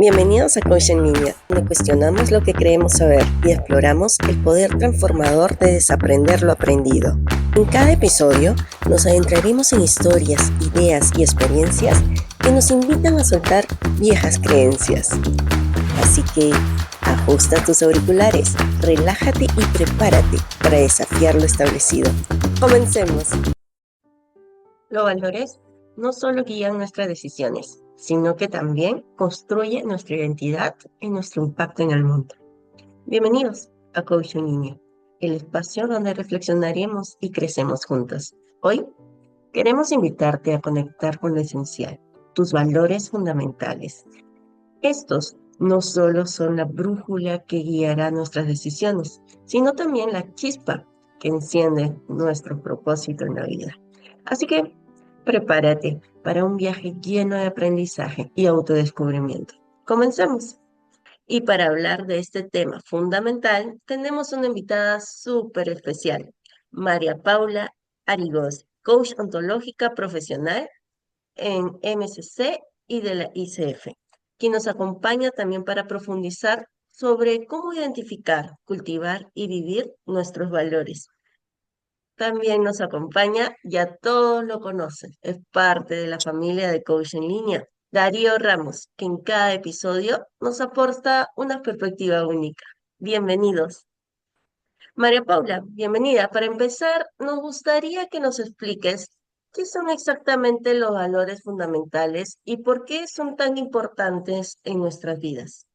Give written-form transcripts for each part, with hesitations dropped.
Bienvenidos a Coach en Línea, donde cuestionamos lo que creemos saber y exploramos el poder transformador de desaprender lo aprendido. En cada episodio nos adentraremos en historias, ideas y experiencias que nos invitan a soltar viejas creencias. Así que ajusta tus auriculares, relájate y prepárate para desafiar lo establecido. ¡Comencemos! Los valores no solo guían nuestras decisiones, sino que también construyen nuestra identidad y nuestro impacto en el mundo. Bienvenidos a Coach en Línea, el espacio donde reflexionaremos y crecemos juntos. Hoy queremos invitarte a conectar con lo esencial, tus valores fundamentales. Estos no solo son la brújula que guiará nuestras decisiones, sino también la chispa que enciende nuestro propósito en la vida. Así que prepárate para un viaje lleno de aprendizaje y autodescubrimiento. Comencemos. Y para hablar de este tema fundamental, tenemos una invitada súper especial, María Paula Arigós, coach ontológica profesional en MSC y de la ICF, quien nos acompaña también para profundizar sobre cómo identificar, cultivar y vivir nuestros valores. También nos acompaña, ya todos lo conocen, es parte de la familia de Coach en Línea, Darío Ramos, que en cada episodio nos aporta una perspectiva única. Bienvenidos. María Paula, bienvenida. Para empezar, nos gustaría que nos expliques qué son exactamente los valores fundamentales y por qué son tan importantes en nuestras vidas.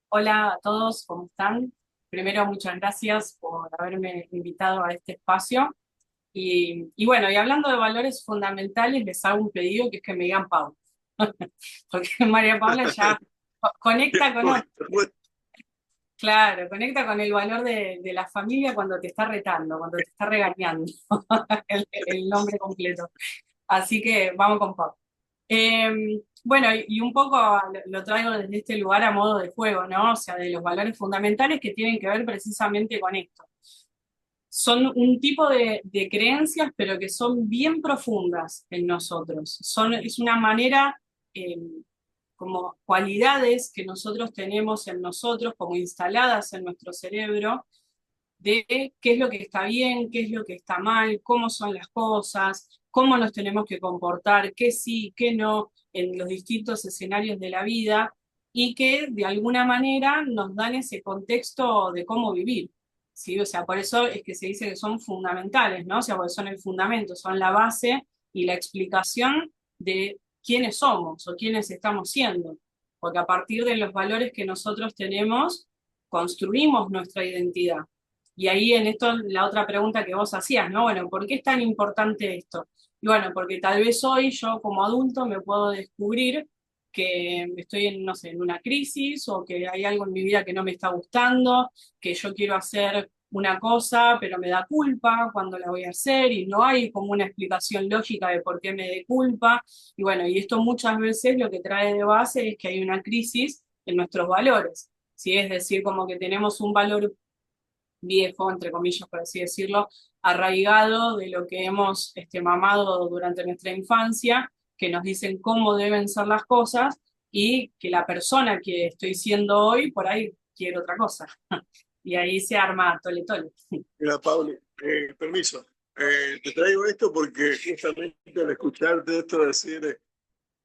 Hola a todos, ¿cómo están? Primero, muchas gracias por haberme invitado a este espacio. Y bueno, y hablando de valores fundamentales, les hago un pedido que es que me digan Paula. Porque María Paula ya conecta con, claro, conecta con el valor de la familia cuando te está retando, cuando te está regañando, el nombre completo. Así que vamos con Paula. Bueno, y un poco lo traigo desde este lugar a modo de juego, ¿no? O sea, de los valores fundamentales que tienen que ver precisamente con esto. Son un tipo de creencias, pero que son bien profundas en nosotros. Es una manera, eh, como cualidades que nosotros tenemos en nosotros, como instaladas en nuestro cerebro, de qué es lo que está bien, qué es lo que está mal, cómo son las cosas, cómo nos tenemos que comportar, qué sí, qué no, en los distintos escenarios de la vida, y que de alguna manera nos dan ese contexto de cómo vivir. ¿Sí? O sea, por eso es que se dice que son fundamentales, ¿no? O sea, porque son el fundamento, son la base y la explicación de quiénes somos o quiénes estamos siendo. Porque a partir de los valores que nosotros tenemos, construimos nuestra identidad. Y ahí en esto la otra pregunta que vos hacías, ¿no? Bueno, ¿por qué es tan importante esto? Y bueno, porque tal vez hoy yo como adulto me puedo descubrir que estoy en, no sé, en una crisis o que hay algo en mi vida que no me está gustando, que yo quiero hacer una cosa, pero me da culpa cuando la voy a hacer y no hay como una explicación lógica de por qué me dé culpa. Y bueno, y esto muchas veces lo que trae de base es que hay una crisis en nuestros valores. ¿Sí? Es decir, como que tenemos un valor viejo, entre comillas, por así decirlo, arraigado de lo que hemos mamado durante nuestra infancia, que nos dicen cómo deben ser las cosas y que la persona que estoy siendo hoy por ahí quiere otra cosa. Y ahí se arma tole tole. Mira, Pauli, permiso. Te traigo esto porque justamente al escucharte esto decir de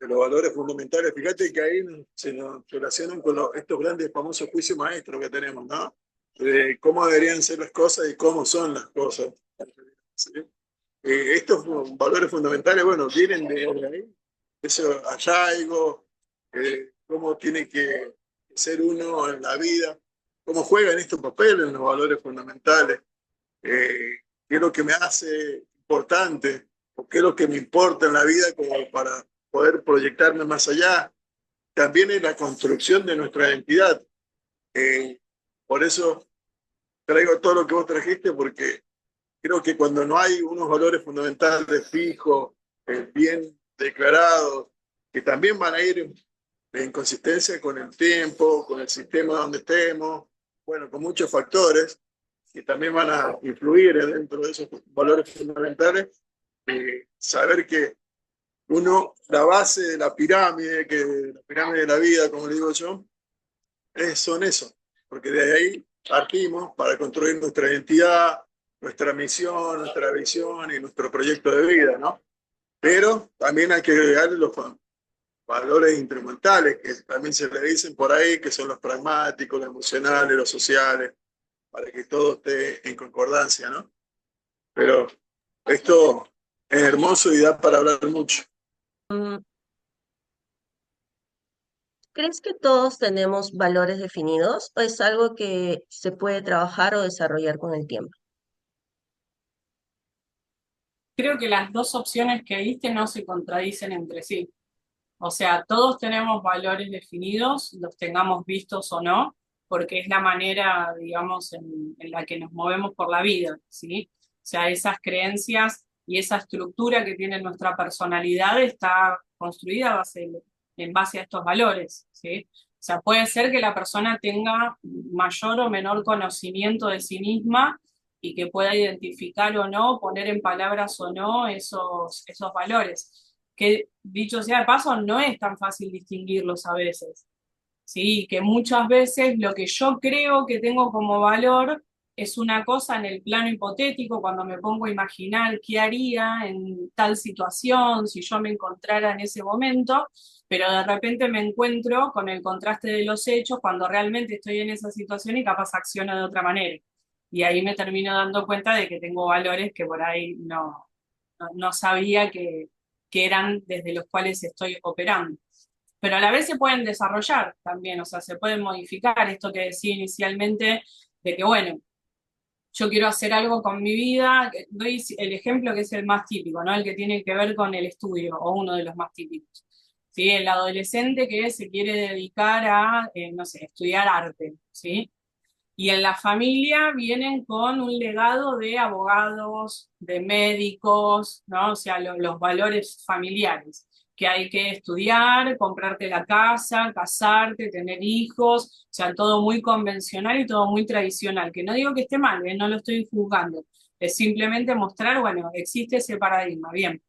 los valores fundamentales, fíjate que ahí se nos relacionan con estos grandes famosos juicios maestros que tenemos, ¿no? De cómo deberían ser las cosas y cómo son las cosas. ¿Sí? Estos valores fundamentales, bueno, vienen de ahí, ese arraigo, cómo tiene que ser uno en la vida, cómo juegan estos papeles en los valores fundamentales, qué es lo que me hace importante, o qué es lo que me importa en la vida como para poder proyectarme más allá. También es la construcción de nuestra identidad. Por eso traigo todo lo que vos trajiste, porque creo que cuando no hay unos valores fundamentales fijos, bien declarados, que también van a ir en consistencia con el tiempo, con el sistema donde estemos, bueno, con muchos factores que también van a influir dentro de esos valores fundamentales, saber que la base de la pirámide, la pirámide de la vida, como le digo yo, son eso, porque de ahí partimos para construir nuestra identidad, nuestra misión, nuestra visión y nuestro proyecto de vida, ¿no? Pero también hay que agregarle los valores instrumentales, que también se le dicen por ahí, que son los pragmáticos, los emocionales, los sociales, para que todo esté en concordancia, ¿no? Pero esto es hermoso y da para hablar mucho. ¿Crees que todos tenemos valores definidos o es algo que se puede trabajar o desarrollar con el tiempo? Creo que las dos opciones que diste no se contradicen entre sí. O sea, todos tenemos valores definidos, los tengamos vistos o no, porque es la manera, digamos, en la que nos movemos por la vida, ¿sí? O sea, esas creencias y esa estructura que tiene nuestra personalidad está construida en base a estos valores, ¿sí? O sea, puede ser que la persona tenga mayor o menor conocimiento de sí misma y que pueda identificar o no, poner en palabras o no esos valores que dicho sea de paso, no es tan fácil distinguirlos a veces, ¿sí? Que muchas veces lo que yo creo que tengo como valor es una cosa en el plano hipotético, cuando me pongo a imaginar qué haría en tal situación, si yo me encontrara en ese momento, pero de repente me encuentro con el contraste de los hechos cuando realmente estoy en esa situación y capaz acciono de otra manera. Y ahí me termino dando cuenta de que tengo valores que por ahí no sabía que eran desde los cuales estoy operando. Pero a la vez se pueden desarrollar también, o sea, se pueden modificar esto que decía inicialmente, de que, bueno, yo quiero hacer algo con mi vida, doy el ejemplo que es el más típico, ¿no? El que tiene que ver con el estudio, o uno de los más típicos. ¿Sí? El adolescente que se quiere dedicar a, no sé, estudiar arte, ¿sí? Y en la familia vienen con un legado de abogados, de médicos, ¿no? O sea, los valores familiares, que hay que estudiar, comprarte la casa, casarte, tener hijos, o sea, todo muy convencional y todo muy tradicional, que no digo que esté mal, no lo estoy juzgando, es simplemente mostrar, bueno, existe ese paradigma, bien.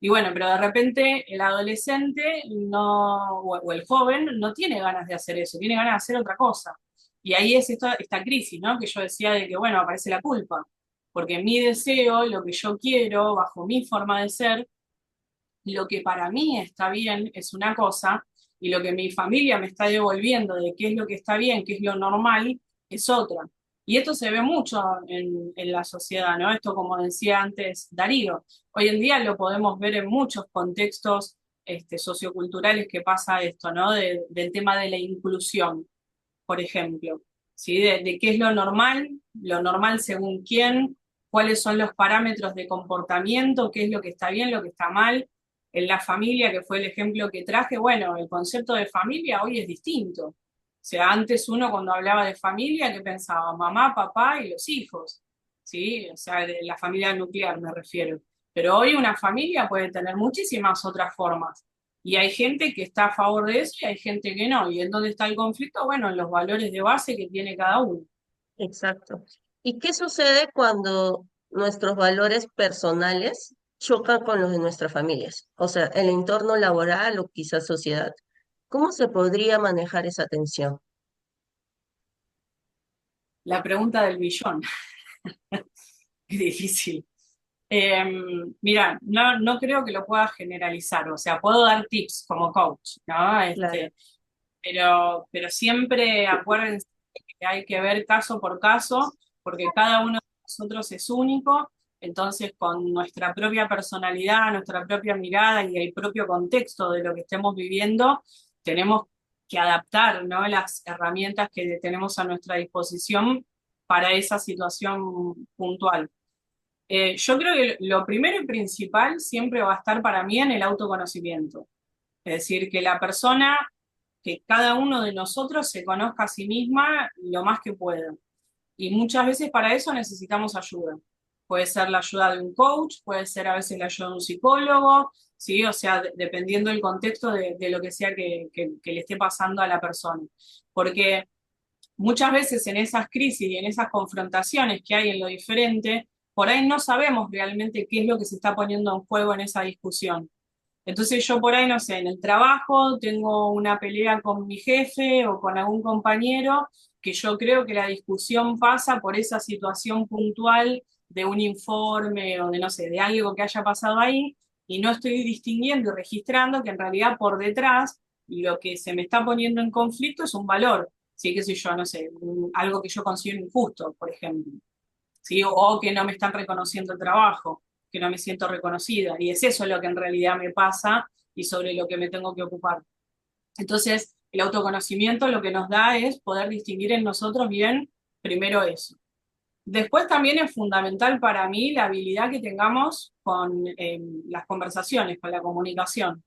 Y bueno, pero de repente el adolescente no, o el joven no tiene ganas de hacer eso, tiene ganas de hacer otra cosa. Y ahí es esta crisis, ¿no? Que yo decía de que, bueno, aparece la culpa. Porque mi deseo, lo que yo quiero, bajo mi forma de ser, lo que para mí está bien es una cosa, y lo que mi familia me está devolviendo de qué es lo que está bien, qué es lo normal, es otra. Y esto se ve mucho en la sociedad, ¿no? Esto, como decía antes Darío, hoy en día lo podemos ver en muchos contextos socioculturales que pasa esto, ¿no? Del tema de la inclusión, por ejemplo, ¿sí? De qué es lo normal según quién, cuáles son los parámetros de comportamiento, qué es lo que está bien, lo que está mal. En la familia, que fue el ejemplo que traje, bueno, el concepto de familia hoy es distinto. O sea, antes uno cuando hablaba de familia, ¿qué pensaba? Mamá, papá y los hijos, ¿sí? O sea, de la familia nuclear me refiero. Pero hoy una familia puede tener muchísimas otras formas. Y hay gente que está a favor de eso y hay gente que no. ¿Y en dónde está el conflicto? Bueno, en los valores de base que tiene cada uno. Exacto. ¿Y qué sucede cuando nuestros valores personales chocan con los de nuestras familias? O sea, el entorno laboral o quizás sociedad. ¿Cómo se podría manejar esa tensión? La pregunta del millón. Es difícil. Eh, Mira, no creo que lo pueda generalizar. O sea, puedo dar tips como coach, ¿no? Claro. Pero siempre acuérdense que hay que ver caso por caso, porque cada uno de nosotros es único, entonces con nuestra propia personalidad, nuestra propia mirada y el propio contexto de lo que estemos viviendo, tenemos que adaptar, ¿no? Las herramientas que tenemos a nuestra disposición para esa situación puntual. Yo creo que lo primero y principal siempre va a estar para mí en el autoconocimiento. Es decir, que la persona, que cada uno de nosotros se conozca a sí misma lo más que pueda. Y muchas veces para eso necesitamos ayuda. Puede ser la ayuda de un coach, puede ser a veces la ayuda de un psicólogo, ¿sí? O sea, dependiendo del contexto de lo que sea que le esté pasando a la persona. Porque muchas veces en esas crisis y en esas confrontaciones que hay en lo diferente, por ahí no sabemos realmente qué es lo que se está poniendo en juego en esa discusión. Entonces yo por ahí, no sé, en el trabajo tengo una pelea con mi jefe o con algún compañero que yo creo que la discusión pasa por esa situación puntual de un informe o de, no sé, de algo que haya pasado ahí y no estoy distinguiendo y registrando que en realidad por detrás lo que se me está poniendo en conflicto es un valor, ¿sí? Qué sé yo, no sé, algo que yo considero injusto, por ejemplo, ¿sí? O que no me están reconociendo el trabajo, que no me siento reconocida. Y es eso lo que en realidad me pasa y sobre lo que me tengo que ocupar. Entonces, el autoconocimiento lo que nos da es poder distinguir en nosotros bien, primero eso. Después también es fundamental para mí la habilidad que tengamos con las conversaciones, con la comunicación.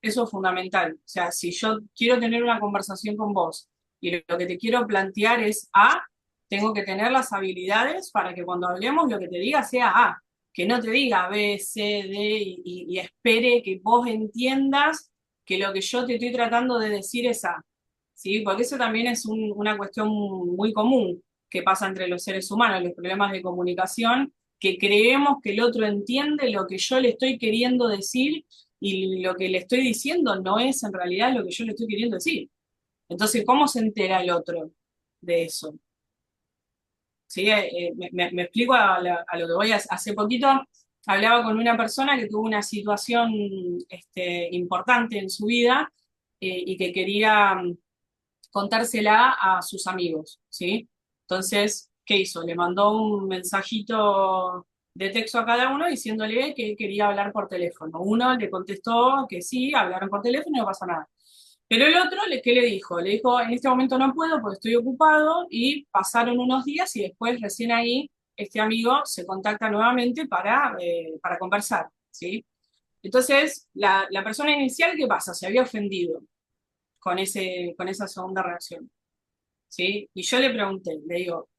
Eso es fundamental. O sea, si yo quiero tener una conversación con vos y lo que te quiero plantear es A, tengo que tener las habilidades para que cuando hablemos lo que te diga sea A, que no te diga B, C, D y espere que vos entiendas que lo que yo te estoy tratando de decir es A. ¿Sí? Porque eso también es una cuestión muy común que pasa entre los seres humanos, los problemas de comunicación, que creemos que el otro entiende lo que yo le estoy queriendo decir y lo que le estoy diciendo no es en realidad lo que yo le estoy queriendo decir. Entonces, ¿cómo se entera el otro de eso? ¿Sí? Me explico a lo que voy. Hace poquito hablaba con una persona que tuvo una situación importante en su vida y que quería contársela a sus amigos, ¿sí? Entonces, ¿qué hizo? Le mandó un mensajito de texto a cada uno diciéndole que quería hablar por teléfono. Uno le contestó que sí, hablaron por teléfono y no pasó nada. Pero el otro, ¿qué le dijo? Le dijo, en este momento no puedo porque estoy ocupado y pasaron unos días y después recién ahí este amigo se contacta nuevamente para conversar, ¿sí? Entonces, la persona inicial, ¿qué pasa? Se había ofendido con esa segunda reacción. ¿Sí? Y yo le pregunté, le digo,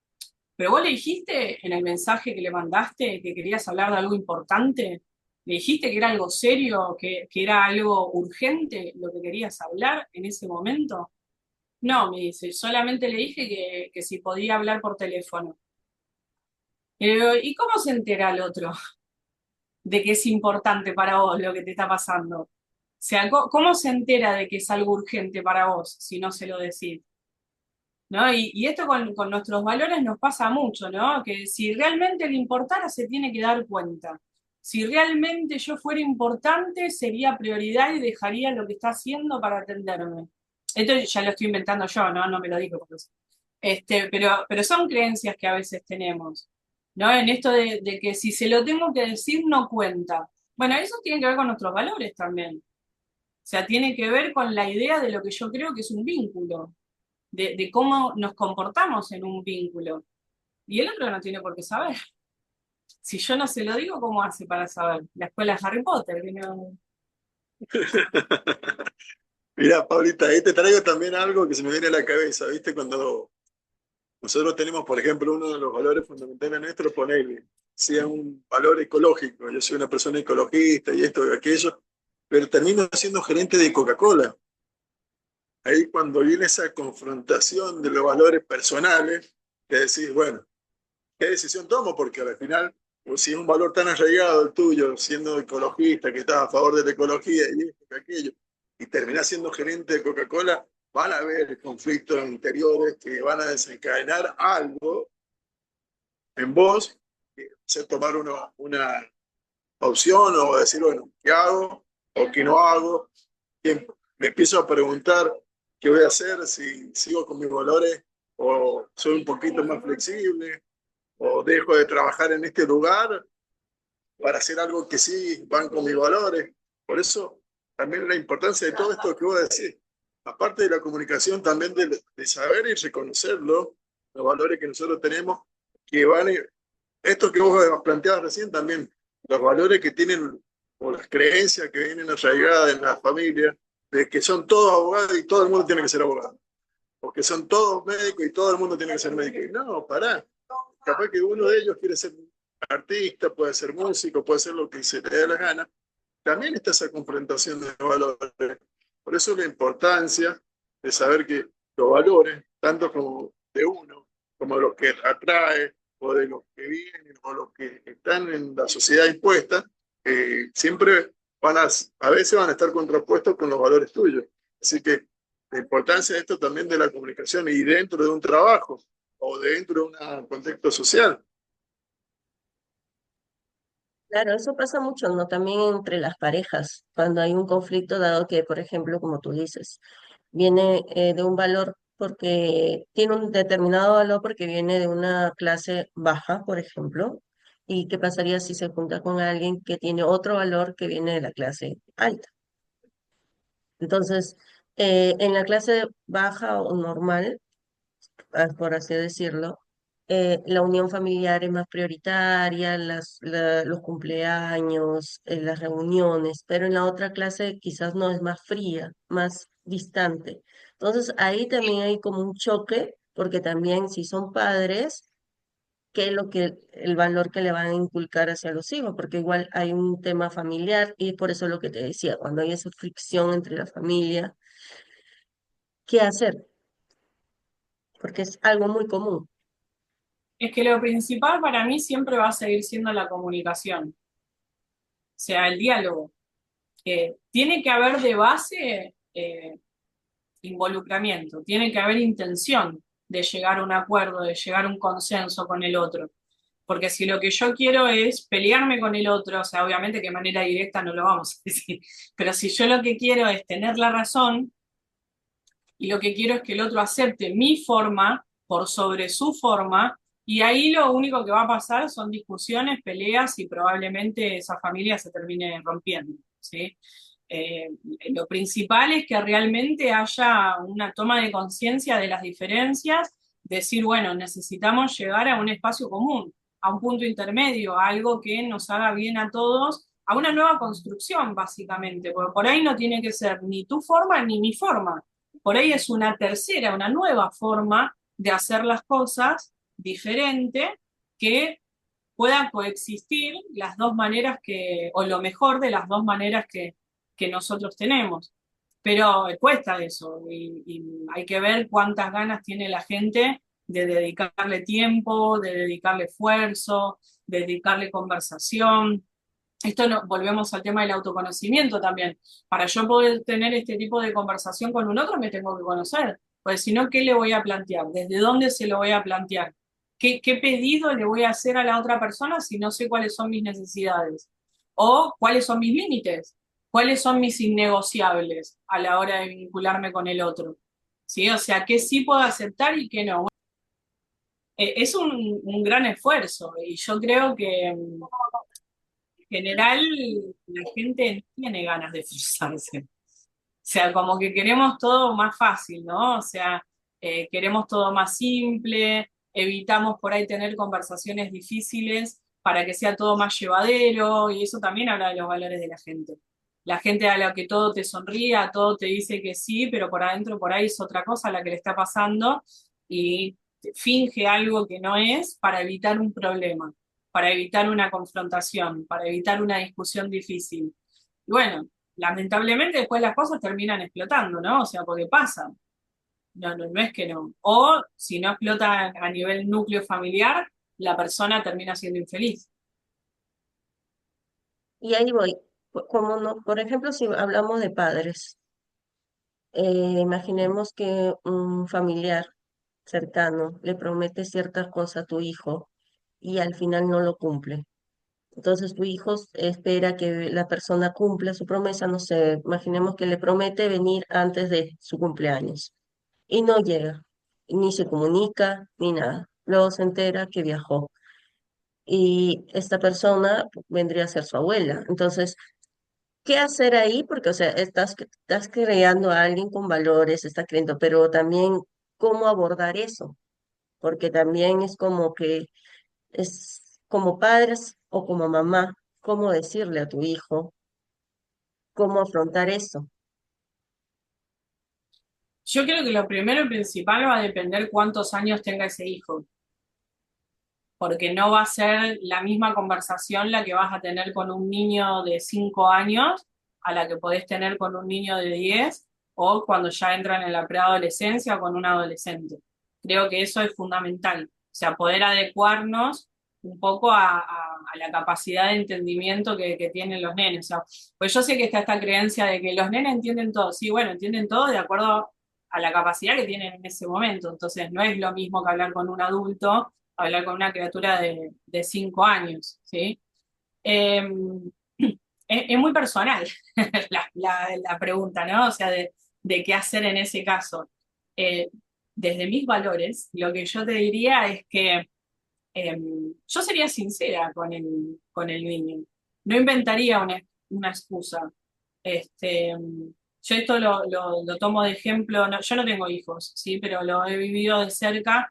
¿pero vos le dijiste en el mensaje que le mandaste que querías hablar de algo importante? ¿Le dijiste que era algo serio, que era algo urgente lo que querías hablar en ese momento? No, me dice, solamente le dije que si podía hablar por teléfono. Y le digo, ¿y cómo se entera el otro de que es importante para vos lo que te está pasando? O sea, ¿cómo se entera de que es algo urgente para vos si no se lo decís? ¿No? Y esto con nuestros valores nos pasa mucho, ¿no? Que si realmente le importara, se tiene que dar cuenta. Si realmente yo fuera importante, sería prioridad y dejaría lo que está haciendo para atenderme. Esto ya lo estoy inventando yo, ¿no? No me lo digo por eso. Pero son creencias que a veces tenemos, ¿no? En esto de que si se lo tengo que decir, no cuenta. Bueno, eso tiene que ver con nuestros valores también. O sea, tiene que ver con la idea de lo que yo creo que es un vínculo de cómo nos comportamos en un vínculo. Y el otro no tiene por qué saber. Si yo no se lo digo, ¿cómo hace para saber? La escuela de Harry Potter, que no... Mira, Paulita, ahí te traigo también algo que se me viene a la cabeza, ¿viste? Cuando nosotros tenemos, por ejemplo, uno de los valores fundamentales nuestros, ponerle, sea un valor ecológico. Yo soy una persona ecologista y esto y aquello, pero termino siendo gerente de Coca-Cola. Ahí cuando viene esa confrontación de los valores personales, que decís, bueno, ¿qué decisión tomo? Porque al final, pues, si es un valor tan arraigado el tuyo, siendo ecologista, que estás a favor de la ecología y esto y aquello, y terminás siendo gerente de Coca-Cola, van a haber conflictos interiores que van a desencadenar algo en vos, que hacer tomar una opción o decir, bueno, ¿qué hago o qué no hago? Que me empiezo a preguntar qué voy a hacer si sigo con mis valores o soy un poquito más flexible o dejo de trabajar en este lugar para hacer algo que sí van con mis valores. Por eso también la importancia de todo esto que voy a decir. Aparte de la comunicación, también de saber y reconocerlo, los valores que nosotros tenemos, que van, esto que vos planteabas recién también, los valores que tienen o las creencias que vienen arraigadas en la familia, de que son todos abogados y todo el mundo tiene que ser abogado, o que son todos médicos y todo el mundo tiene que ser médico. Y no, pará. Capaz que uno de ellos quiere ser artista, puede ser músico, puede ser lo que se le dé la gana. También está esa confrontación de valores. Por eso la importancia de saber que los valores, tanto como de uno, como los que atrae, o de los que vienen, o los que están en la sociedad impuesta, siempre a veces van a estar contrapuestos con los valores tuyos. Así que la importancia de esto también de la comunicación y dentro de un trabajo o dentro de un contexto social. Claro, eso pasa mucho, ¿no? También entre las parejas, cuando hay un conflicto dado que, por ejemplo, como tú dices, viene de un valor porque tiene un determinado valor porque viene de una clase baja, por ejemplo, y qué pasaría si se junta con alguien que tiene otro valor que viene de la clase alta. Entonces, en la clase baja o normal, por así decirlo, la unión familiar es más prioritaria, los cumpleaños, las reuniones, pero en la otra clase quizás no es más fría, más distante. Entonces ahí también hay como un choque, porque también si son padres, ¿qué es lo que, el valor que le van a inculcar hacia los hijos? Porque igual hay un tema familiar y por eso lo que te decía, cuando hay esa fricción entre la familia, ¿qué hacer? Porque es algo muy común. Es que lo principal para mí siempre va a seguir siendo la comunicación, o sea, el diálogo. Tiene que haber de base involucramiento, tiene que haber intención de llegar a un acuerdo, de llegar a un consenso con el otro. Porque si lo que yo quiero es pelearme con el otro, o sea, obviamente que de manera directa no lo vamos a decir, pero si yo lo que quiero es tener la razón y lo que quiero es que el otro acepte mi forma por sobre su forma, y ahí lo único que va a pasar son discusiones, peleas y probablemente esa familia se termine rompiendo, ¿sí? Eh, lo principal es que realmente haya una toma de conciencia de las diferencias, decir, bueno, necesitamos llegar a un espacio común, a un punto intermedio, a algo que nos haga bien a todos, a una nueva construcción, básicamente, porque por ahí no tiene que ser ni tu forma ni mi forma, por ahí es una tercera, una nueva forma de hacer las cosas diferente que puedan coexistir las dos maneras o lo mejor de las dos maneras que nosotros tenemos. Pero cuesta eso y hay que ver cuántas ganas tiene la gente de dedicarle tiempo, de dedicarle esfuerzo, de dedicarle conversación. Esto volvemos al tema del autoconocimiento también. Para yo poder tener este tipo de conversación con un otro me tengo que conocer, pues si no, ¿qué le voy a plantear? ¿Desde dónde se lo voy a plantear? ¿Qué pedido le voy a hacer a la otra persona si no sé cuáles son mis necesidades? ¿O cuáles son mis límites? ¿Cuáles son mis innegociables a la hora de vincularme con el otro? ¿Sí? O sea, ¿qué sí puedo aceptar y qué no? Es un gran esfuerzo y yo creo que general la gente no tiene ganas de esforzarse. O sea, como que queremos todo más fácil, ¿no? O sea, queremos todo más simple, evitamos por ahí tener conversaciones difíciles para que sea todo más llevadero, y eso también habla de los valores de la gente. La gente a la que todo te sonríe, a todo te dice que sí, pero por adentro por ahí es otra cosa la que le está pasando y finge algo que no es para evitar un problema, para evitar una confrontación, para evitar una discusión difícil. Y bueno, lamentablemente después las cosas terminan explotando, ¿no? O sea, porque pasan. No es que no. O si no explota a nivel núcleo familiar, la persona termina siendo infeliz. Y ahí voy. Como no, por ejemplo, si hablamos de padres, imaginemos que un familiar cercano le promete ciertas cosas a tu hijo y al final no lo cumple. Entonces tu hijo espera que la persona cumpla su promesa, no sé, imaginemos que le promete venir antes de su cumpleaños y no llega, ni se comunica, ni nada. Luego se entera que viajó y esta persona vendría a ser su abuela. Entonces, ¿qué hacer ahí? Porque, o sea, estás creando a alguien con valores, está creyendo, pero también cómo abordar eso, porque también es como que es como padres o como mamá, cómo decirle a tu hijo, cómo afrontar eso. Yo creo que lo primero y principal va a depender cuántos años tenga ese hijo, porque no va a ser la misma conversación la que vas a tener con un niño de 5 años a la que podés tener con un niño de 10 o cuando ya entran en la preadolescencia o con un adolescente. Creo que eso es fundamental, o sea, poder adecuarnos un poco a la capacidad de entendimiento que tienen los nenes. O sea, pues yo sé que está esta creencia de que los nenes entienden todo. Sí, bueno, entienden todo de acuerdo a la capacidad que tienen en ese momento. Entonces, no es lo mismo que hablar con un adulto, hablar con una criatura de 5 años, ¿sí? Eh, es muy personal la pregunta, ¿no? O sea, de qué hacer en ese caso. Eh, Desde mis valores, lo que yo te diría es que yo sería sincera con el niño. No inventaría una excusa. Yo esto lo tomo de ejemplo, yo no tengo hijos, ¿sí? Pero lo he vivido de cerca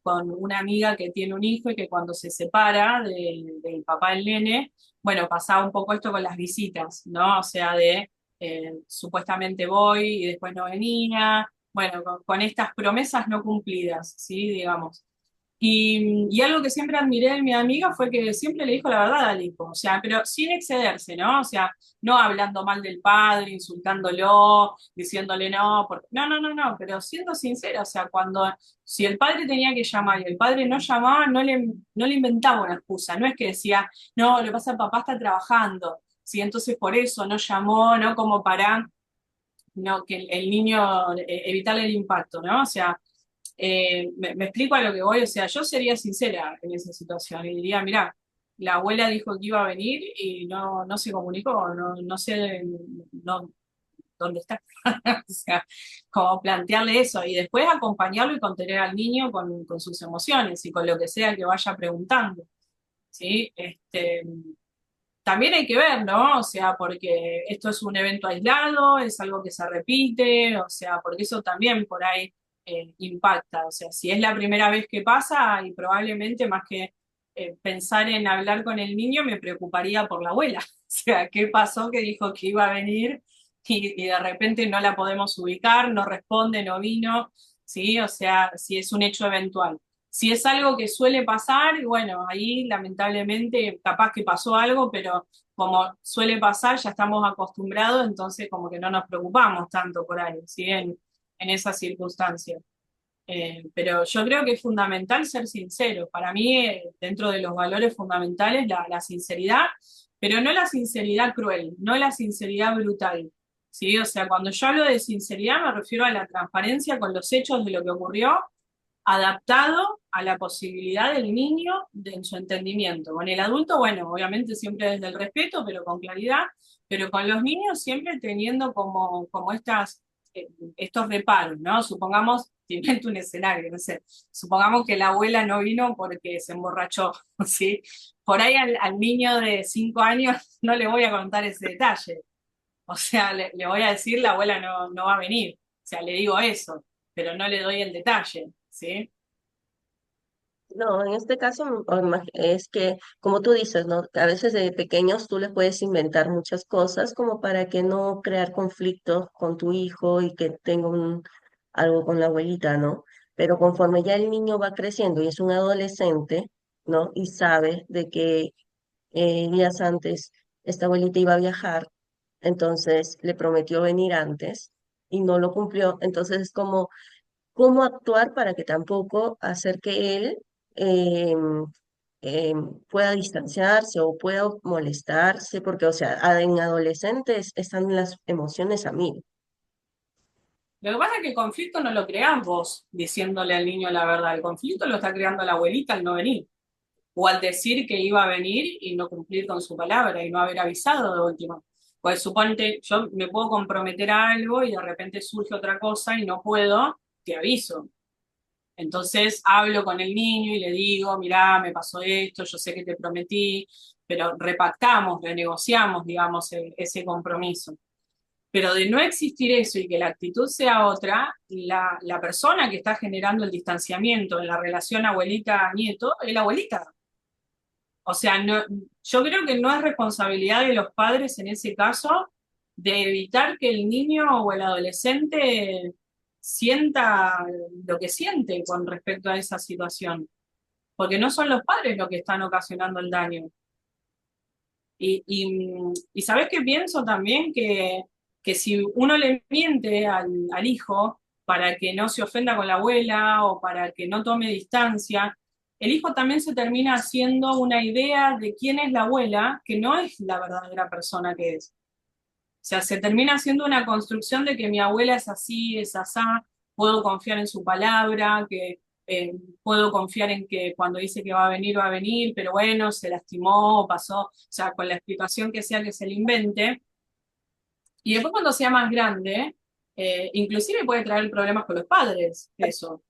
con una amiga que tiene un hijo y que cuando se separa del papá del nene, bueno, pasaba un poco esto con las visitas, ¿no? O sea, supuestamente voy y después no venía, bueno, con estas promesas no cumplidas, ¿sí? Digamos. Y algo que siempre admiré de mi amiga fue que siempre le dijo la verdad al hijo, o sea, pero sin excederse, ¿no? O sea, no hablando mal del padre, insultándolo, diciéndole no, no, no, no, no, pero siendo sincera, o sea, si el padre tenía que llamar y el padre no llamaba, no le inventaba una excusa, no es que decía, no, lo que pasa, papá está trabajando, ¿sí? Entonces por eso no llamó, ¿no? Como para, no, que el niño, evitarle el impacto, ¿no? O sea, me explico a lo que voy, o sea, yo sería sincera en esa situación y diría, mira, la abuela dijo que iba a venir y no se comunicó, no sé dónde está. O sea, como plantearle eso y después acompañarlo y contener al niño con sus emociones y con lo que sea que vaya preguntando, ¿sí? También hay que ver, ¿no? O sea, porque esto es un evento aislado, es algo que se repite, o sea, porque eso también por ahí impacta. O sea, si es la primera vez que pasa, y probablemente más que pensar en hablar con el niño, me preocuparía por la abuela. O sea, ¿qué pasó que dijo que iba a venir y de repente no la podemos ubicar, no responde, no vino? ¿Sí? O sea, si es un hecho eventual. Si es algo que suele pasar, y bueno, ahí lamentablemente capaz que pasó algo, pero como suele pasar, ya estamos acostumbrados, entonces como que no nos preocupamos tanto por ahí, ¿sí? En esas circunstancias. Pero yo creo que es fundamental ser sincero. Para mí, dentro de los valores fundamentales, la sinceridad, pero no la sinceridad cruel, no la sinceridad brutal, ¿sí? O sea, cuando yo hablo de sinceridad me refiero a la transparencia con los hechos de lo que ocurrió adaptado a la posibilidad del niño en su entendimiento. Con el adulto, bueno, obviamente siempre desde el respeto, pero con claridad, pero con los niños siempre teniendo como estos reparos, ¿no? Supongamos, te invento un escenario, no sé, supongamos que la abuela no vino porque se emborrachó, ¿sí? Por ahí al niño de 5 años no le voy a contar ese detalle. O sea, le voy a decir, la abuela no va a venir. O sea, le digo eso, pero no le doy el detalle, ¿sí? No, en este caso es que, como tú dices, ¿no? A veces de pequeños tú le puedes inventar muchas cosas como para que no crear conflictos con tu hijo y que tenga algo con la abuelita, ¿no? Pero conforme ya el niño va creciendo y es un adolescente, ¿no? Y sabe de que días antes esta abuelita iba a viajar, entonces le prometió venir antes y no lo cumplió, entonces es como cómo actuar para que tampoco hacer que él pueda distanciarse o pueda molestarse, porque, o sea, en adolescentes están las emociones a mil. Lo que pasa es que el conflicto no lo creás vos diciéndole al niño la verdad, el conflicto lo está creando la abuelita al no venir, o al decir que iba a venir y no cumplir con su palabra y no haber avisado de último. Pues suponte, yo me puedo comprometer a algo y de repente surge otra cosa y no puedo, te aviso. Entonces hablo con el niño y le digo, mirá, me pasó esto, yo sé que te prometí, pero repactamos, renegociamos, digamos, ese compromiso. Pero de no existir eso y que la actitud sea otra, la persona que está generando el distanciamiento en la relación abuelita-nieto es la abuelita. O sea, yo creo que no es responsabilidad de los padres en ese caso de evitar que el niño o el adolescente sienta lo que siente con respecto a esa situación, porque no son los padres los que están ocasionando el daño. Y ¿sabés qué pienso también? Que si uno le miente al hijo para que no se ofenda con la abuela o para que no tome distancia, el hijo también se termina haciendo una idea de quién es la abuela, que no es la verdadera persona que es. O sea, se termina haciendo una construcción de que mi abuela es así, es asá, puedo confiar en su palabra, que puedo confiar en que cuando dice que va a venir, pero bueno, se lastimó, pasó, o sea, con la explicación que sea que se le invente. Y después cuando sea más grande, inclusive puede traer problemas con los padres, eso.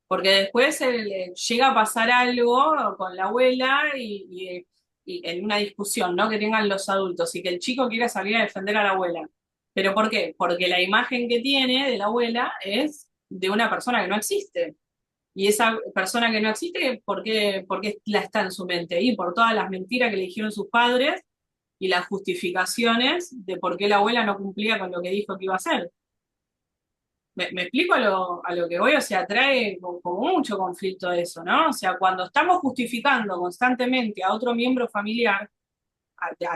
Porque después llega a pasar algo con la abuela y en una discusión, ¿no? Que tengan los adultos y que el chico quiera salir a defender a la abuela. ¿Pero por qué? Porque la imagen que tiene de la abuela es de una persona que no existe. Y esa persona que no existe, por qué la está en su mente? Y por todas las mentiras que le dijeron sus padres y las justificaciones de por qué la abuela no cumplía con lo que dijo que iba a hacer. Me explico a lo que voy, o sea, trae como mucho conflicto eso, ¿no? O sea, cuando estamos justificando constantemente a otro miembro familiar,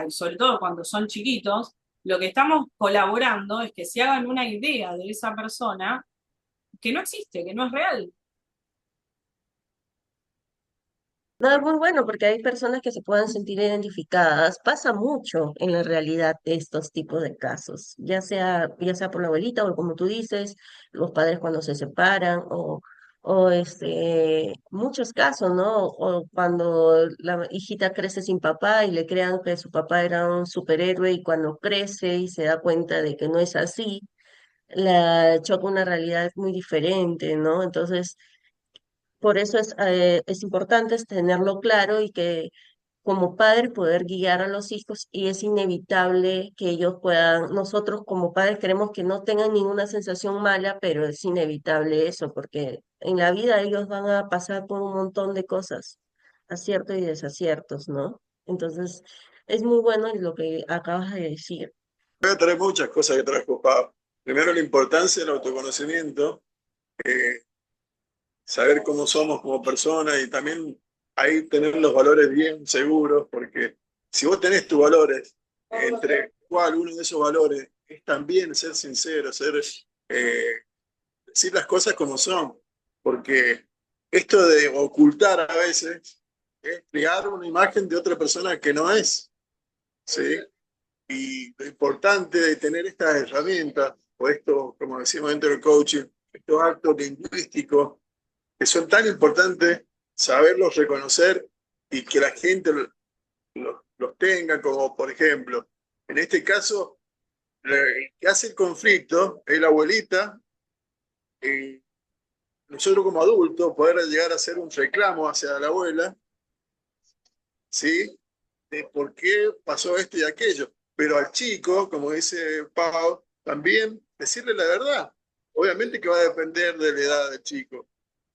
sobre todo cuando son chiquitos, lo que estamos colaborando es que se hagan una idea de esa persona que no existe, que no es real. No, es muy bueno porque hay personas que se puedan sentir identificadas. Pasa mucho en la realidad de estos tipos de casos, ya sea por la abuelita o como tú dices, los padres cuando se separan o muchos casos, ¿no? O cuando la hijita crece sin papá y le crean que su papá era un superhéroe y cuando crece y se da cuenta de que no es así, la choca una realidad muy diferente, ¿no? Entonces por eso es importante es tenerlo claro y que como padre poder guiar a los hijos y es inevitable que ellos puedan, nosotros como padres queremos que no tengan ninguna sensación mala, pero es inevitable eso, porque en la vida ellos van a pasar por un montón de cosas, aciertos y desaciertos, ¿no? Entonces, es muy bueno lo que acabas de decir. Voy a traer muchas cosas que trajo Pablo. Primero, la importancia del autoconocimiento, eh, saber cómo somos como personas y también ahí tener los valores bien seguros, porque si vos tenés tus valores, entre cuál uno de esos valores es también ser sincero, decir las cosas como son, porque esto de ocultar a veces es crear una imagen de otra persona que no es, ¿sí? Y lo importante de tener estas herramientas, o esto, como decimos dentro del coaching, estos actos lingüísticos, que son tan importantes, saberlos reconocer y que la gente los tenga, como por ejemplo, en este caso, el que hace el conflicto es la abuelita, y nosotros como adultos poder llegar a hacer un reclamo hacia la abuela, ¿sí? De por qué pasó esto y aquello. Pero al chico, como dice Pau, también decirle la verdad. Obviamente que va a depender de la edad del chico.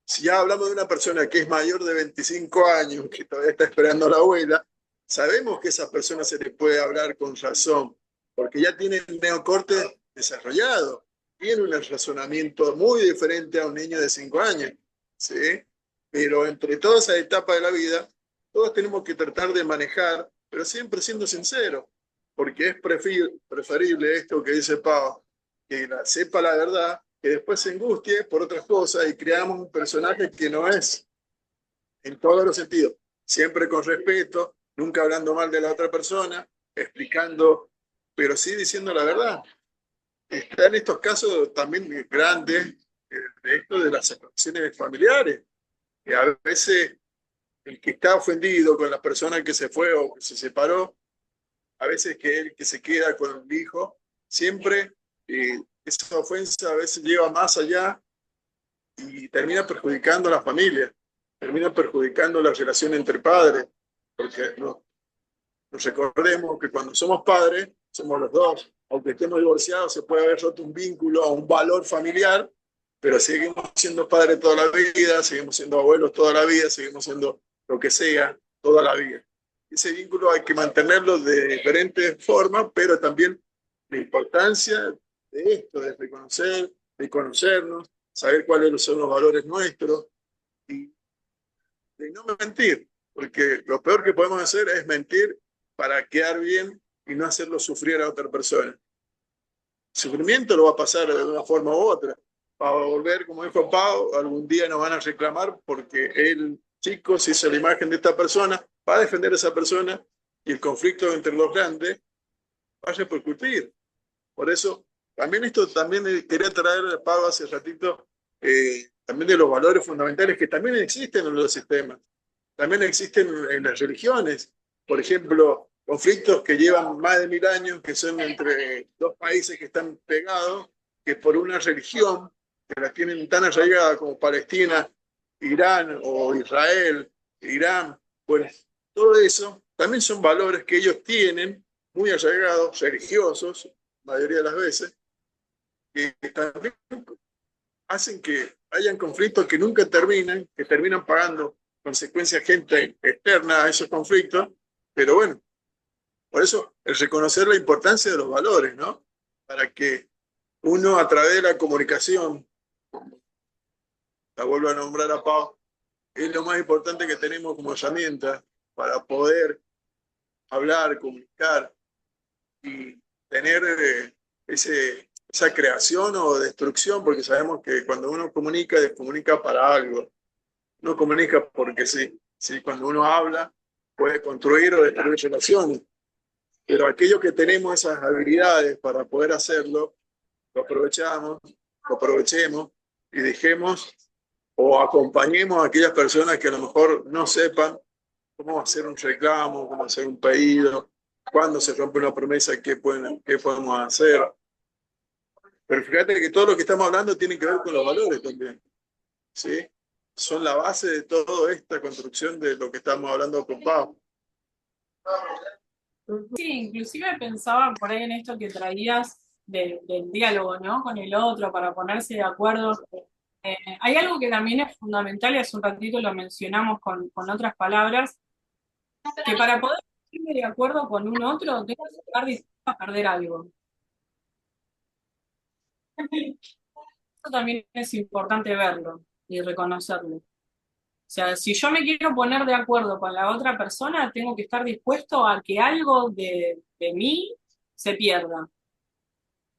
Si ya hablamos de una persona que es mayor de 25 años, que todavía está esperando a la abuela, sabemos que a esa persona se le puede hablar con razón, porque ya tiene el neocorte desarrollado, tiene un razonamiento muy diferente a un niño de 5 años, ¿sí? Pero entre todas esas etapas de la vida, todos tenemos que tratar de manejar, pero siempre siendo sinceros, porque es preferible esto que dice Pau, que sepa la verdad, que después se angustie por otras cosas y creamos un personaje que no es, en todos los sentidos, siempre con respeto, nunca hablando mal de la otra persona, explicando, pero sí diciendo la verdad. Están estos casos también grandes de esto de las separaciones familiares, que a veces el que está ofendido con la persona que se fue o que se separó, a veces que el que se queda con el hijo, siempre esa ofensa a veces lleva más allá y termina perjudicando a la familia, termina perjudicando la relación entre padres, porque nos recordemos que cuando somos padres, somos los dos, aunque estemos divorciados, se puede haber roto un vínculo o un valor familiar, pero seguimos siendo padres toda la vida, seguimos siendo abuelos toda la vida, seguimos siendo lo que sea toda la vida. Ese vínculo hay que mantenerlo de diferentes formas, pero también la importancia de esto, de reconocer, de conocernos, saber cuáles son los valores nuestros y de no mentir, porque lo peor que podemos hacer es mentir para quedar bien y no hacerlo sufrir a otra persona. El sufrimiento lo va a pasar de una forma u otra. Va a volver, como dijo Pau, algún día nos van a reclamar porque él chico se hizo la imagen de esta persona, va a defender a esa persona y el conflicto entre los grandes va a repercutir. Por eso, también esto también quería traer a Pablo hace ratito, también de los valores fundamentales que también existen en los sistemas, también existen en las religiones. Por ejemplo, conflictos que llevan más de 1000 años, que son entre dos países que están pegados, que por una religión, que la tienen tan arraigada como Palestina, Irán o Israel, Irán, bueno, todo eso también son valores que ellos tienen muy arraigados, religiosos, la mayoría de las veces, que también hacen que hayan conflictos que nunca terminan, que terminan pagando consecuencias gente externa a esos conflictos, pero bueno, por eso el reconocer la importancia de los valores, ¿no? Para que uno a través de la comunicación, la vuelvo a nombrar a Pau, es lo más importante que tenemos como herramienta para poder hablar, comunicar y tener esa creación o destrucción, porque sabemos que cuando uno comunica, descomunica para algo. No comunica porque sí. Sí, cuando uno habla, puede construir o destruir relaciones. Pero aquellos que tenemos esas habilidades para poder hacerlo, lo aprovechamos, lo aprovechemos y dejemos o acompañemos a aquellas personas que a lo mejor no sepan cómo hacer un reclamo, cómo hacer un pedido, cuándo se rompe una promesa, qué podemos hacer. Pero fíjate que todo lo que estamos hablando tiene que ver con los valores también, ¿sí? Son la base de toda esta construcción de lo que estamos hablando con Pau. Sí, inclusive pensaba por ahí en esto que traías del diálogo, ¿no? Con el otro, para ponerse de acuerdo. Hay algo que también es fundamental, y hace un ratito lo mencionamos con otras palabras, que para poder ponerme de acuerdo con un otro, tengo que estar dispuesto a perder algo. Eso también es importante verlo y reconocerlo. O sea, si yo me quiero poner de acuerdo con la otra persona, tengo que estar dispuesto a que algo de mí se pierda.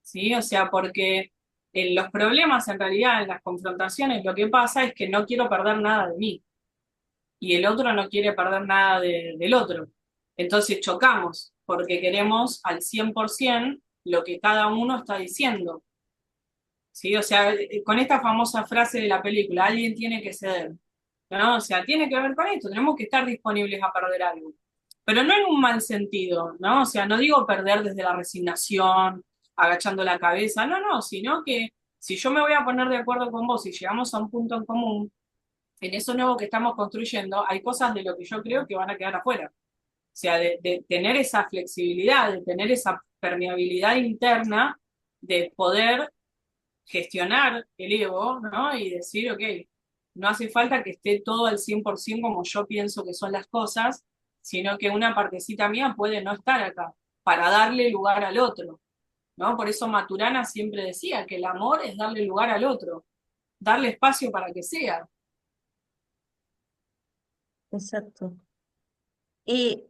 ¿Sí? O sea, porque en los problemas, en realidad, en las confrontaciones, lo que pasa es que no quiero perder nada de mí. Y el otro no quiere perder nada del otro. Entonces chocamos, porque queremos al 100% lo que cada uno está diciendo. ¿Sí? O sea, con esta famosa frase de la película, alguien tiene que ceder, ¿no? O sea, tiene que ver con esto, tenemos que estar disponibles a perder algo. Pero no en un mal sentido, ¿no? O sea, no digo perder desde la resignación, agachando la cabeza, no, no, sino que si yo me voy a poner de acuerdo con vos y llegamos a un punto en común, en eso nuevo que estamos construyendo, hay cosas de lo que yo creo que van a quedar afuera. O sea, de tener esa flexibilidad, de tener esa permeabilidad interna, de poder gestionar el ego, ¿no? Y decir, ok, no hace falta que esté todo al 100% como yo pienso que son las cosas, sino que una partecita mía puede no estar acá, para darle lugar al otro, ¿no? Por eso Maturana siempre decía que el amor es darle lugar al otro, darle espacio para que sea. Exacto. Y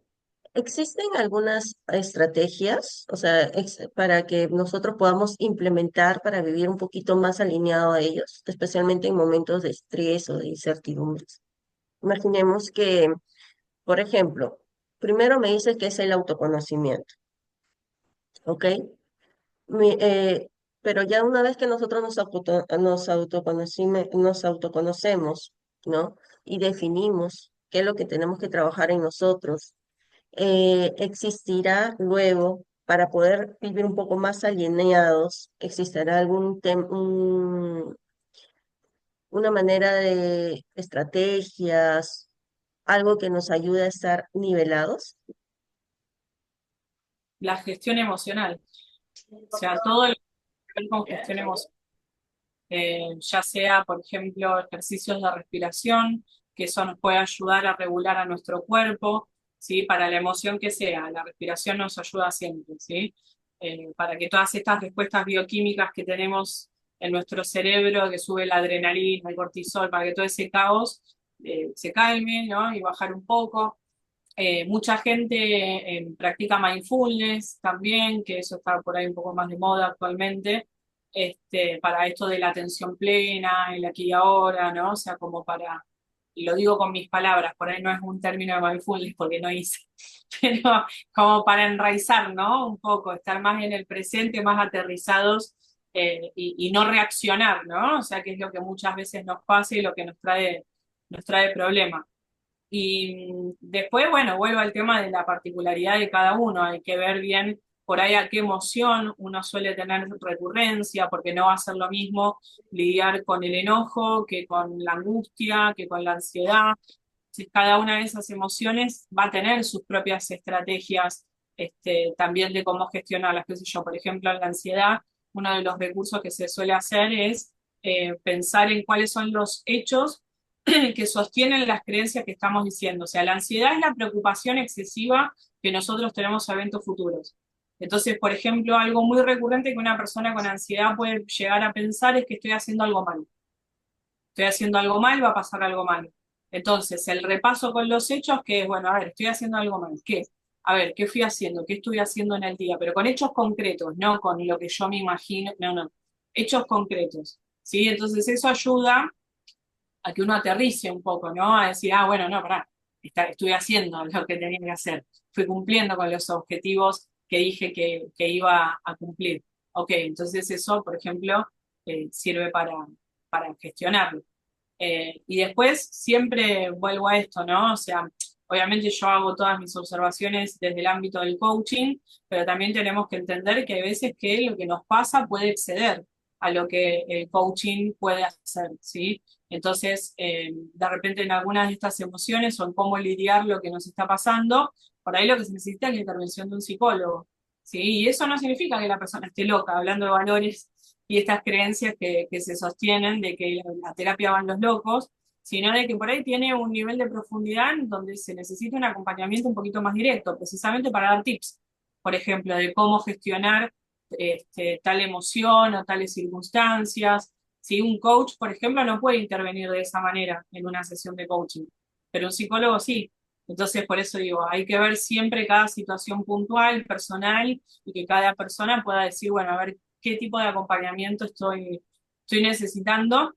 existen algunas estrategias, o sea, para que nosotros podamos implementar para vivir un poquito más alineado a ellos, especialmente en momentos de estrés o de incertidumbres. Imaginemos que, por ejemplo, primero me dices que es el autoconocimiento, ¿ok? Mi- eh, pero ya una vez que nosotros nos autoconocemos, ¿no? Y definimos qué es lo que tenemos que trabajar en nosotros, existirá luego, para poder vivir un poco más alineados, existirá una manera de estrategias, algo que nos ayude a estar nivelados. La gestión emocional, o sea, todo lo que tiene que ver con gestión emocional. Ya sea, por ejemplo, ejercicios de respiración, que eso nos puede ayudar a regular a nuestro cuerpo, ¿sí? Para la emoción que sea, la respiración nos ayuda siempre, ¿sí? Para que todas estas respuestas bioquímicas que tenemos en nuestro cerebro, que sube la adrenalina, el cortisol, para que todo ese caos se calme, ¿no? Y bajar un poco. Mucha gente practica mindfulness también, que eso está por ahí un poco más de moda actualmente, para esto de la atención plena, el aquí y ahora, ¿no? O sea, como lo digo con mis palabras, por ahí no es un término de mindfulness porque no hice, pero como para enraizar, ¿no? Un poco, estar más en el presente, más aterrizados y no reaccionar, ¿no? O sea, que es lo que muchas veces nos pasa y lo que nos trae problemas. Y después, bueno, vuelvo al tema de la particularidad de cada uno, hay que ver bien por ahí a qué emoción uno suele tener recurrencia, porque no va a ser lo mismo lidiar con el enojo que con la angustia, que con la ansiedad. Si cada una de esas emociones va a tener sus propias estrategias también de cómo gestionarlas, qué sé yo. Por ejemplo, en la ansiedad, uno de los recursos que se suele hacer es pensar en cuáles son los hechos que sostienen las creencias que estamos diciendo. O sea, la ansiedad es la preocupación excesiva que nosotros tenemos a eventos futuros. Entonces, por ejemplo, algo muy recurrente que una persona con ansiedad puede llegar a pensar es que estoy haciendo algo mal. Estoy haciendo algo mal, va a pasar algo mal. Entonces, el repaso con los hechos, que es, bueno, a ver, estoy haciendo algo mal. ¿Qué? A ver, ¿qué fui haciendo? ¿Qué estuve haciendo en el día? Pero con hechos concretos, no con lo que yo me imagino, no, no. Hechos concretos. ¿Sí? Entonces, eso ayuda a que uno aterrice un poco, ¿no? A decir, ah, bueno, no, pará, estuve haciendo lo que tenía que hacer, fui cumpliendo con los objetivos que dije que iba a cumplir. Ok, entonces eso, por ejemplo, sirve para gestionarlo. Y después siempre vuelvo a esto, ¿no? O sea, obviamente yo hago todas mis observaciones desde el ámbito del coaching, pero también tenemos que entender que hay veces que lo que nos pasa puede exceder a lo que el coaching puede hacer, ¿sí? Entonces, de repente en algunas de estas emociones o en cómo lidiar lo que nos está pasando, por ahí lo que se necesita es la intervención de un psicólogo, ¿sí? Y eso no significa que la persona esté loca, hablando de valores y estas creencias que se sostienen de que la terapia van los locos, sino de que por ahí tiene un nivel de profundidad donde se necesita un acompañamiento un poquito más directo, precisamente para dar tips, por ejemplo, de cómo gestionar tal emoción o tales circunstancias. Si un coach, por ejemplo, no puede intervenir de esa manera en una sesión de coaching, pero un psicólogo sí. Entonces, por eso digo, hay que ver siempre cada situación puntual, personal, y que cada persona pueda decir, bueno, a ver qué tipo de acompañamiento estoy necesitando,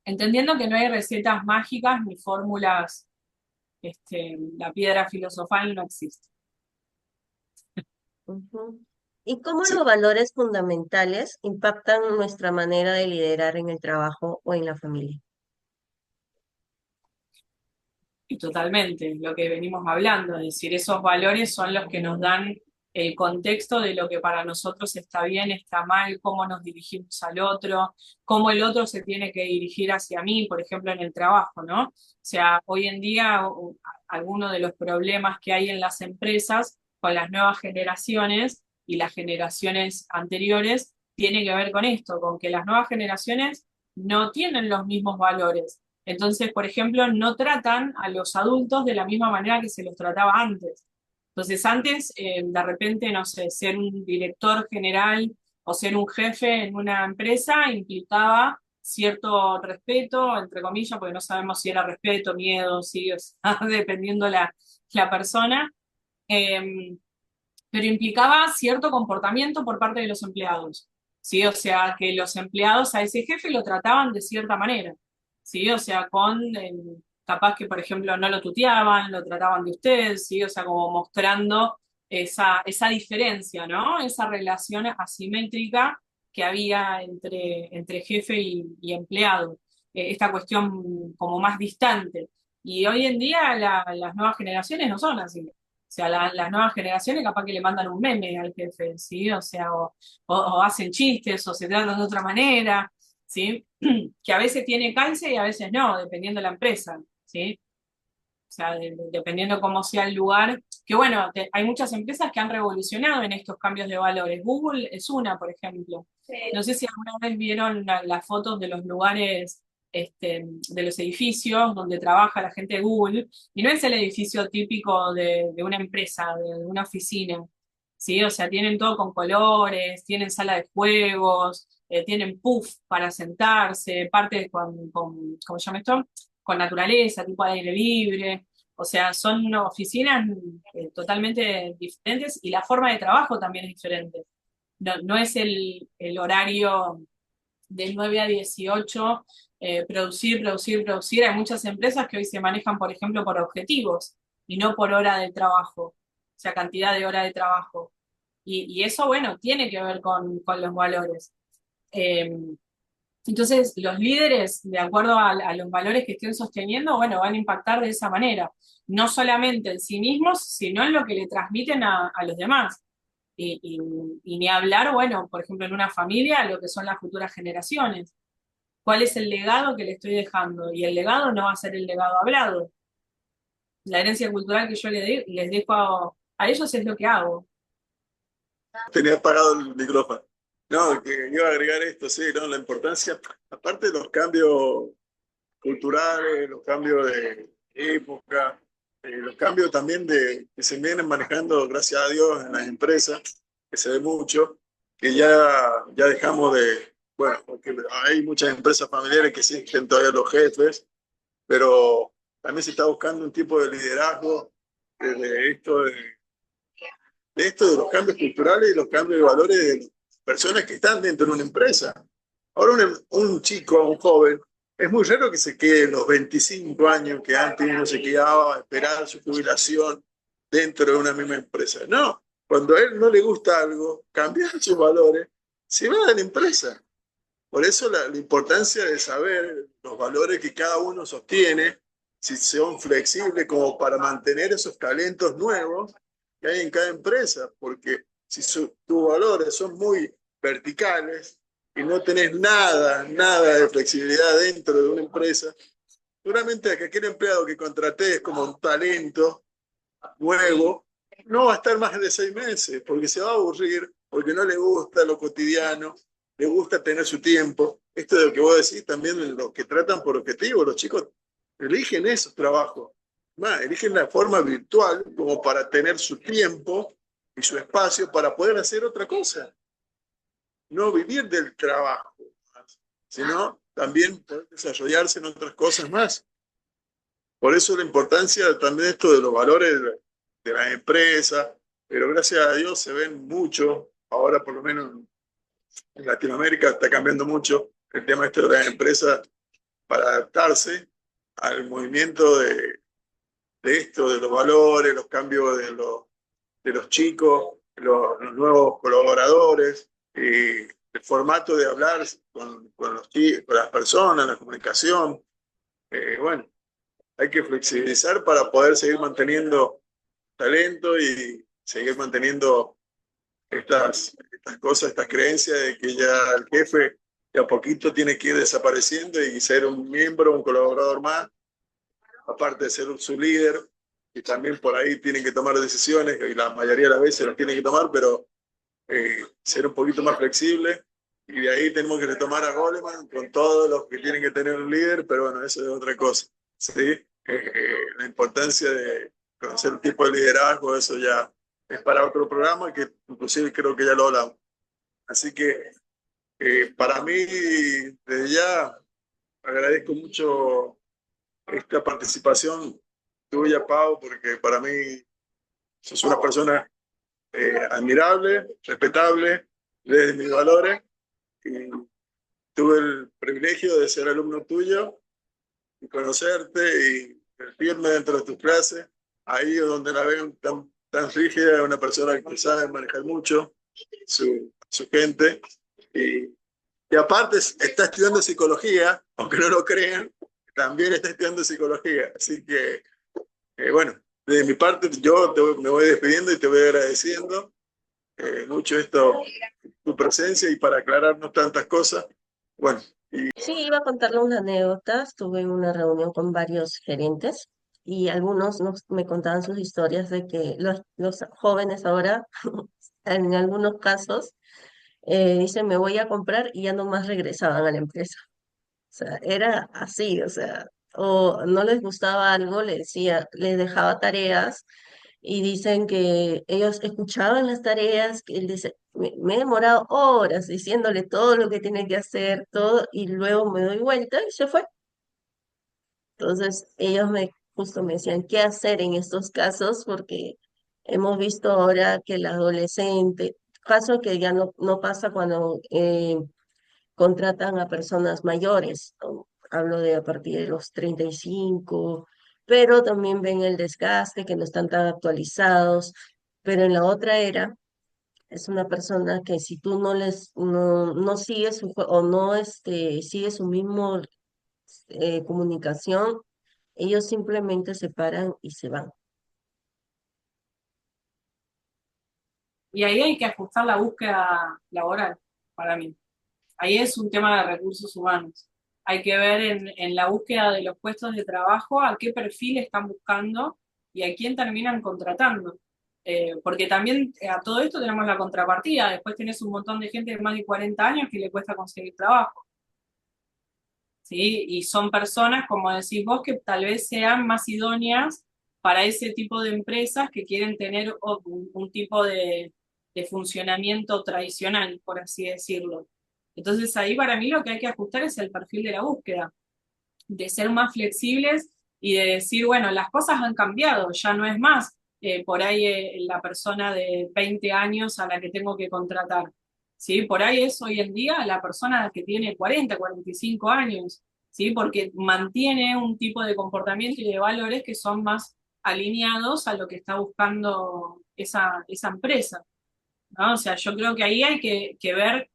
entendiendo que no hay recetas mágicas ni fórmulas, la piedra filosofal no existe. Ujú. ¿Y cómo Sí. los valores fundamentales impactan nuestra manera de liderar en el trabajo o en la familia? Y totalmente, lo que venimos hablando, es decir, esos valores son los que nos dan el contexto de lo que para nosotros está bien, está mal, cómo nos dirigimos al otro, cómo el otro se tiene que dirigir hacia mí, por ejemplo, en el trabajo, ¿no? O sea, hoy en día algunos de los problemas que hay en las empresas con las nuevas generaciones y las generaciones anteriores tiene que ver con esto, con que las nuevas generaciones no tienen los mismos valores. Entonces, por ejemplo, no tratan a los adultos de la misma manera que se los trataba antes. Entonces, antes, de repente, no sé, ser un director general o ser un jefe en una empresa implicaba cierto respeto, entre comillas, porque no sabemos si era respeto, miedo, sí, o sea, dependiendo la persona, eh, pero implicaba cierto comportamiento por parte de los empleados, ¿sí? O sea, que los empleados a ese jefe lo trataban de cierta manera, ¿sí? O sea, capaz que, por ejemplo, no lo tuteaban, lo trataban de usted, ¿sí? O sea, como mostrando esa diferencia, ¿no? Esa relación asimétrica que había entre jefe y empleado, esta cuestión como más distante. Y hoy en día las nuevas generaciones no son así. O sea, las nuevas generaciones capaz que le mandan un meme al jefe, ¿sí? O sea, o hacen chistes o se tratan de otra manera, ¿sí? Que a veces tiene calce y a veces no, dependiendo de la empresa, ¿sí? O sea, dependiendo cómo sea el lugar. Que bueno, hay muchas empresas que han revolucionado en estos cambios de valores. Google es una, por ejemplo. No sé si alguna vez vieron las fotos de los lugares, de los edificios donde trabaja la gente de Google, y no es el edificio típico de una empresa, de una oficina, ¿sí? O sea, tienen todo con colores, tienen sala de juegos, tienen puff para sentarse, parte ¿cómo se llama esto? Con naturaleza, tipo de aire libre. O sea, son oficinas totalmente diferentes y la forma de trabajo también es diferente. No, no es el horario de 9 a 18, producir, producir, producir. Hay muchas empresas que hoy se manejan, por ejemplo, por objetivos y no por hora de trabajo, o sea, cantidad de hora de trabajo. Y eso, bueno, tiene que ver con los valores. Eh, entonces, los líderes, de acuerdo a los valores que estén sosteniendo, bueno, van a impactar de esa manera, no solamente en sí mismos, sino en lo que le transmiten a los demás. Y ni hablar, bueno, por ejemplo, en una familia, lo que son las futuras generaciones. ¿Cuál es el legado que le estoy dejando? Y el legado no va a ser el legado hablado. La herencia cultural que yo les dejo a ellos es lo que hago. Tenía apagado el micrófono. No, que iba a agregar esto, sí, ¿no? La importancia, aparte de los cambios culturales, los cambios de época, los cambios también que se vienen manejando, gracias a Dios, en las empresas, que se ve mucho, que ya dejamos de, bueno, porque hay muchas empresas familiares que existen todavía los jefes, pero también se está buscando un tipo de liderazgo de esto de los cambios culturales y los cambios de valores de las personas que están dentro de una empresa. Ahora un chico, un joven, es muy raro que se quede los 25 años que antes uno se quedaba a esperar su jubilación dentro de una misma empresa. No, cuando a él no le gusta algo, cambiar sus valores, se va de la empresa. Por eso la importancia de saber los valores que cada uno sostiene, si son flexibles como para mantener esos talentos nuevos que hay en cada empresa, porque si tus valores son muy verticales y no tenés nada de flexibilidad dentro de una empresa, seguramente aquel empleado que contratés como un talento nuevo no va a estar más de 6 meses, porque se va a aburrir, porque no le gusta lo cotidiano, le gusta tener su tiempo. Esto de lo que vos decís también, los que tratan por objetivo, los chicos eligen esos trabajos, más, eligen la forma virtual como para tener su tiempo y su espacio para poder hacer otra cosa, no vivir del trabajo, sino también poder desarrollarse en otras cosas más. Por eso la importancia también de esto de los valores de las empresas, pero gracias a Dios se ven mucho, ahora por lo menos en Latinoamérica está cambiando mucho el tema este de las empresas para adaptarse al movimiento de esto, de los valores, los cambios de los chicos, los nuevos colaboradores, el formato de hablar con las personas, la comunicación. Bueno, hay que flexibilizar para poder seguir manteniendo talento y seguir manteniendo estas cosas, estas creencias de que ya el jefe de a poquito tiene que ir desapareciendo y ser un miembro, un colaborador más, aparte de ser su líder, y también por ahí tienen que tomar decisiones, y la mayoría de las veces las tienen que tomar, pero ser un poquito más flexible. Y de ahí tenemos que retomar a Goleman con todos los que tienen que tener un líder, pero bueno, eso es otra cosa. ¿Sí? La importancia de conocer el tipo de liderazgo, eso ya es para otro programa que inclusive creo que ya lo hablamos. Así que para mí, desde ya, agradezco mucho esta participación tuya, Pau, porque para mí sos una persona admirable, respetable, desde mis valores, y tuve el privilegio de ser alumno tuyo y conocerte y firme dentro de tus clases. Ahí es donde la veo tan rígida, una persona que sabe manejar mucho su gente. Y aparte está estudiando psicología, aunque no lo crean, también está estudiando psicología. Así que, bueno, de mi parte yo me voy despidiendo y te voy agradeciendo mucho tu presencia y para aclararnos tantas cosas. Bueno, Sí, iba a contarle una anécdota. Estuve en una reunión con varios gerentes y algunos me contaban sus historias de que los jóvenes ahora, en algunos casos, dicen me voy a comprar y ya no más regresaban a la empresa. O sea, era así, o sea, o no les gustaba algo, le decía, les dejaba tareas y dicen que ellos escuchaban las tareas, que él dice, me he demorado horas diciéndole todo lo que tiene que hacer, todo, y luego me doy vuelta y se fue. Entonces, justo me decían qué hacer en estos casos, porque hemos visto ahora que el adolescente, caso que ya no pasa contratan a personas mayores, hablo de a partir de los 35, pero también ven el desgaste, que no están tan actualizados, pero en la otra era es una persona que si tú no sigues o no sigues su mismo comunicación, ellos simplemente se paran y se van. Y ahí hay que ajustar la búsqueda laboral, para mí. Ahí es un tema de recursos humanos. Hay que ver en la búsqueda de los puestos de trabajo a qué perfil están buscando y a quién terminan contratando. Porque también a todo esto tenemos la contrapartida. Después tenés un montón de gente de más de 40 años que le cuesta conseguir trabajo. ¿Sí? Y son personas, como decís vos, que tal vez sean más idóneas para ese tipo de empresas que quieren tener un tipo de funcionamiento tradicional, por así decirlo. Entonces ahí para mí lo que hay que ajustar es el perfil de la búsqueda, de ser más flexibles y de decir, bueno, las cosas han cambiado, ya no es más por ahí la persona de 20 años a la que tengo que contratar. ¿Sí? Por ahí es hoy en día la persona que tiene 40, 45 años, ¿sí? Porque mantiene un tipo de comportamiento y de valores que son más alineados a lo que está buscando esa empresa, ¿no? O sea, yo creo que ahí hay que ver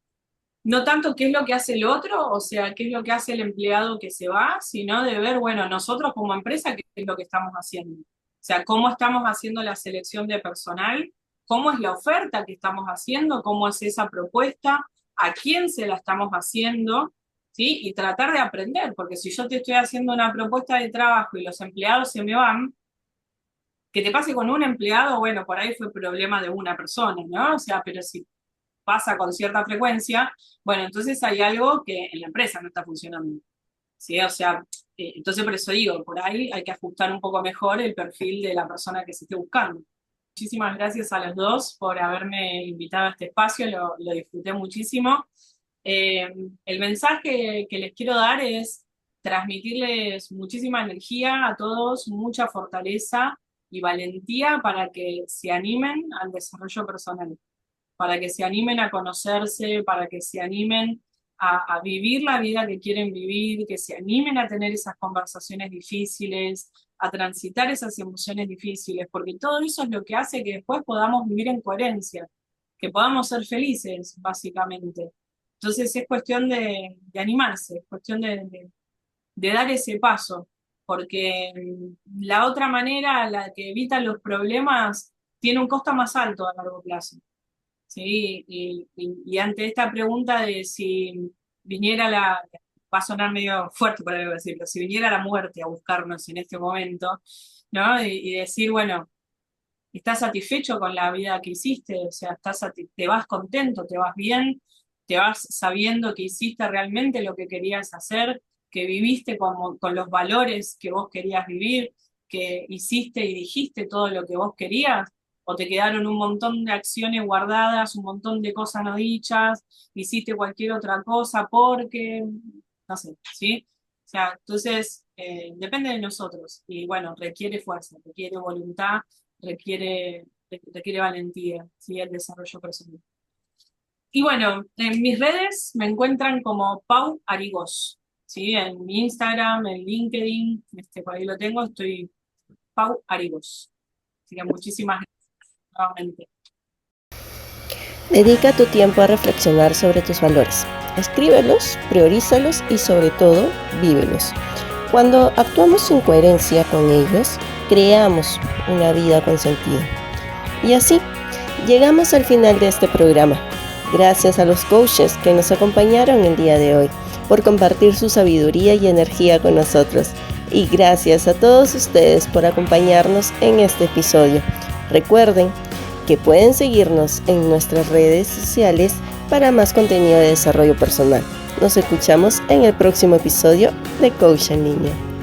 no tanto qué es lo que hace el otro, o sea, qué es lo que hace el empleado que se va, sino de ver, bueno, nosotros como empresa, qué es lo que estamos haciendo. O sea, cómo estamos haciendo la selección de personal, cómo es la oferta que estamos haciendo, cómo es esa propuesta, a quién se la estamos haciendo, ¿sí? Y tratar de aprender, porque si yo te estoy haciendo una propuesta de trabajo y los empleados se me van, que te pase con un empleado, bueno, por ahí fue problema de una persona, ¿no? O sea, pero si pasa con cierta frecuencia, bueno, entonces hay algo que en la empresa no está funcionando. ¿Sí? O sea, entonces por eso digo, por ahí hay que ajustar un poco mejor el perfil de la persona que se esté buscando. Muchísimas gracias a los dos por haberme invitado a este espacio, lo disfruté muchísimo. Eh, el mensaje que les quiero dar es transmitirles muchísima energía a todos, mucha fortaleza y valentía para que se animen al desarrollo personal, para que se animen a conocerse, para que se animen a vivir la vida que quieren vivir, que se animen a tener esas conversaciones difíciles, a transitar esas emociones difíciles, porque todo eso es lo que hace que después podamos vivir en coherencia, que podamos ser felices, básicamente. Entonces es cuestión de animarse, es cuestión de dar ese paso, porque la otra manera, la que evita los problemas, tiene un costo más alto a largo plazo. Sí, y ante esta pregunta de si viniera va a sonar medio fuerte para decirlo, si viniera la muerte a buscarnos en este momento, ¿no? Y decir, bueno, ¿estás satisfecho con la vida que hiciste? O sea, te vas contento, te vas bien, te vas sabiendo que hiciste realmente lo que querías hacer, que viviste con los valores que vos querías vivir, que hiciste y dijiste todo lo que vos querías, o te quedaron un montón de acciones guardadas, un montón de cosas no dichas, hiciste cualquier otra cosa porque, no sé, ¿sí? O sea, entonces, depende de nosotros y bueno, requiere fuerza, requiere voluntad, requiere valentía, ¿sí? El desarrollo personal. Y bueno, en mis redes me encuentran como Pau Arigós, ¿sí? En mi Instagram, en LinkedIn, por ahí lo tengo, estoy Pau Arigós. Así que muchísimas gracias nuevamente. Dedica tu tiempo a reflexionar sobre tus valores. Escríbelos, priorízalos y sobre todo, vívelos. Cuando actuamos en coherencia con ellos, creamos una vida con sentido. Y así, llegamos al final de este programa. Gracias a los coaches que nos acompañaron el día de hoy por compartir su sabiduría y energía con nosotros. Y gracias a todos ustedes por acompañarnos en este episodio. Recuerden que pueden seguirnos en nuestras redes sociales para más contenido de desarrollo personal. Nos escuchamos en el próximo episodio de Coach en Línea.